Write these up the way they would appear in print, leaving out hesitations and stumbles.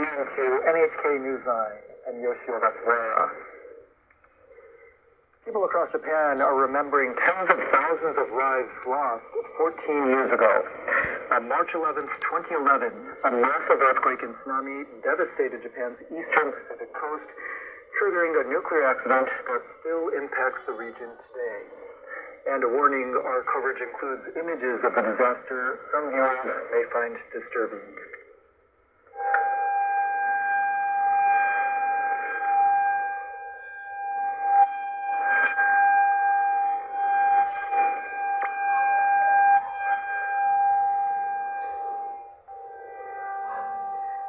in to NHK Newsline and Yoshio Gatsura. People across Japan are remembering tens of thousands of lives lost 14 years ago. On March 11th, 2011, a massive earthquake and tsunami devastated Japan's eastern Pacific coast, triggering a nuclear accident that still impacts the region today. And a warning, our coverage includes images of the disaster some viewers may find disturbing.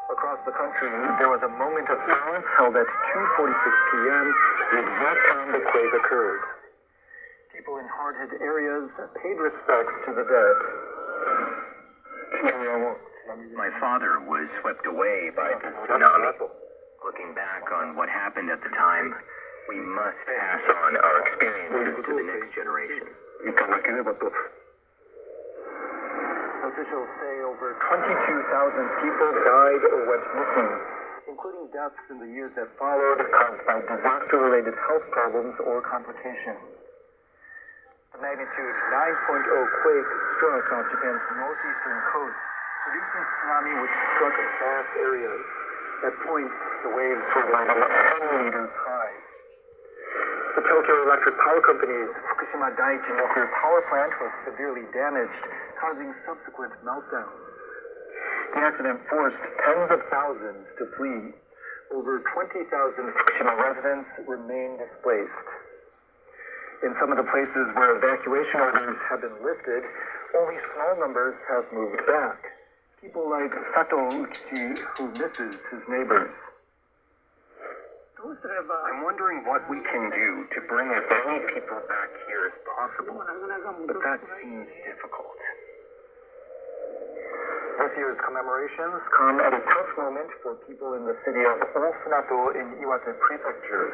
Across the country, there was a moment of silence held at 2:46 p.m., the exact time the quake occurred. People in hard-hit areas paid respects to the dead. My father was swept away by the tsunami. Looking back on what happened at the time, we must pass on our experiences to the next generation. Officials say over 22,000 people died or went missing, including deaths in the years that followed caused by disaster-related health problems or complications. The magnitude 9.0 quake struck on Japan's northeastern coast, producing tsunami which struck vast areas. At points, the waves were more than 10 meters high. The Tokyo Electric Power Company's Fukushima Daiichi nuclear power plant was severely damaged, causing subsequent meltdowns. The accident forced tens of thousands to flee. Over 20,000 Fukushima residents remain displaced. In some of the places where evacuation orders have been lifted, only small numbers have moved back. People like Sato Uchi, who misses his neighbors. I'm wondering what we can do to bring as many people back here as possible, but that seems difficult. This year's commemorations come at a tough moment for people in the city of Osunato in Ibaraki Prefecture.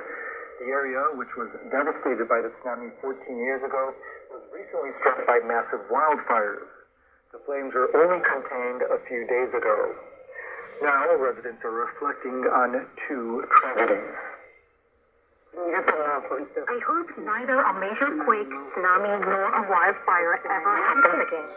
The area, which was devastated by the tsunami 14 years ago, was recently struck by massive wildfires. The flames were only contained a few days ago. Now, residents are reflecting on two tragedies. I hope neither a major quake, tsunami, nor a wildfire ever happens again.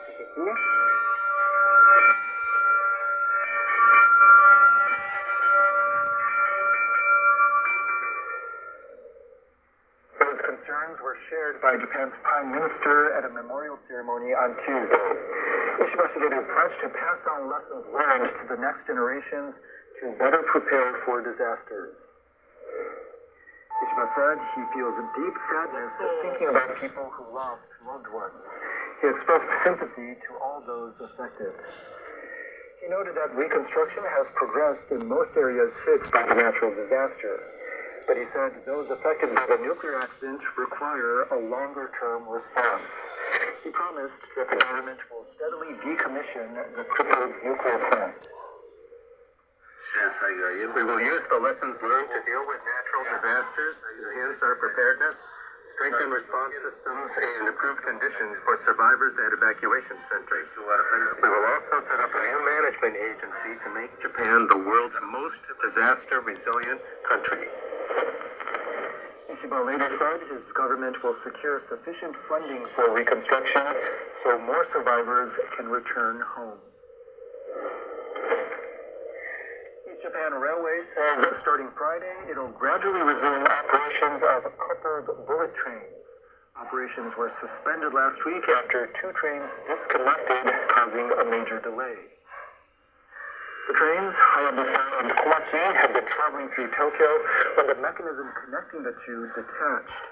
Those concerns were shared by Japan's Prime Minister at a memorial ceremony on Tuesday. Ishibasa did a pledge to pass on lessons learned to the next generations to better prepare for disasters. Ishiba said he feels a deep sadness thinking about people who lost loved ones. He expressed sympathy to all those affected. He noted that reconstruction has progressed in most areas hit by the natural disaster, but he said those affected by the nuclear accident require a longer-term response. He promised that the government will steadily decommission the crippled nuclear plant. Yes, I hear you. We will use the lessons learned to deal with natural disasters, enhance our preparedness, strengthen response systems, and improve conditions for survivors at evacuation centers. We will also set up a new management agency to make Japan the world's most disaster-resilient country. Ishiba later said his government will secure sufficient funding for reconstruction so more survivors can return home. Japan Railway says starting Friday, it'll gradually resume operations of coupled bullet trains. Operations were suspended last week after two trains disconnected, causing a major delay. The trains, Hayabusa and Komachi, had been traveling through Tokyo when the mechanism connecting the two detached.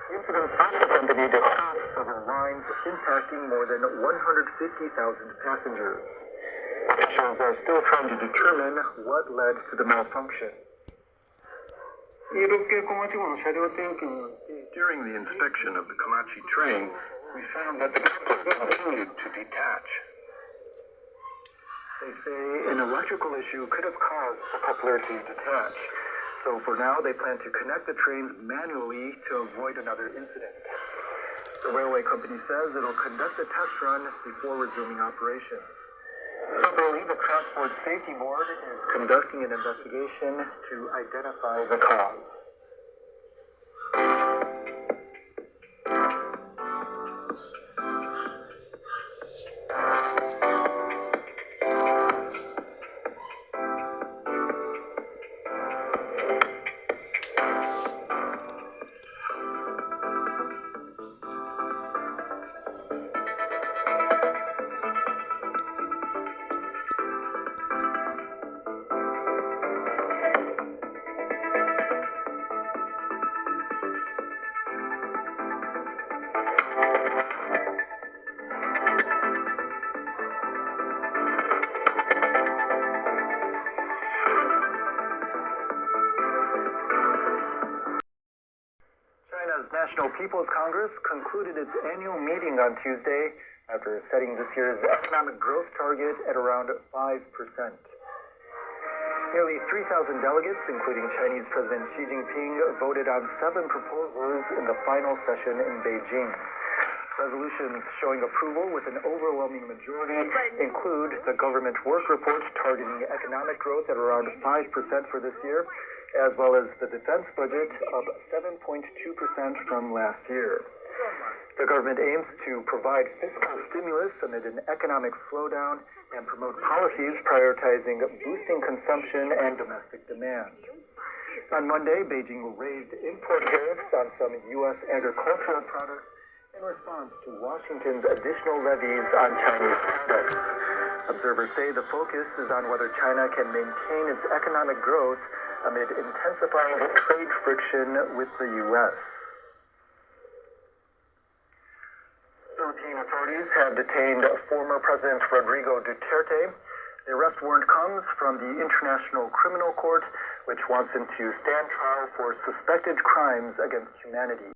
The incident forced the company to halt several lines, impacting more than 150,000 passengers. Officials are still trying to determine what led to the malfunction. During the inspection of the Komachi train, we found that the coupler continued to detach. They say an electrical issue could have caused the coupler to detach. So for now, they plan to connect the trains manually to avoid another incident. The railway company says it'll conduct a test run before resuming operations. Separately, the Transport Safety Board is conducting an investigation to identify the cause. China's National People's Congress concluded its annual meeting on Tuesday after setting this year's economic growth target at around 5%. Nearly 3,000 delegates, including Chinese President Xi Jinping, voted on 7 proposals in the final session in Beijing. Resolutions showing approval with an overwhelming majority include the government work report targeting economic growth at around 5% for this year, as well as the defense budget of 7.2% from last year. The government aims to provide fiscal stimulus amid an economic slowdown and promote policies prioritizing boosting consumption and domestic demand. On Monday, Beijing raised import tariffs on some U.S. agricultural products in response to Washington's additional levies on Chinese products. Observers say the focus is on whether China can maintain its economic growth amid intensifying trade friction with the U.S. Philippine authorities have detained former President Rodrigo Duterte. The arrest warrant comes from the International Criminal Court, which wants him to stand trial for suspected crimes against humanity.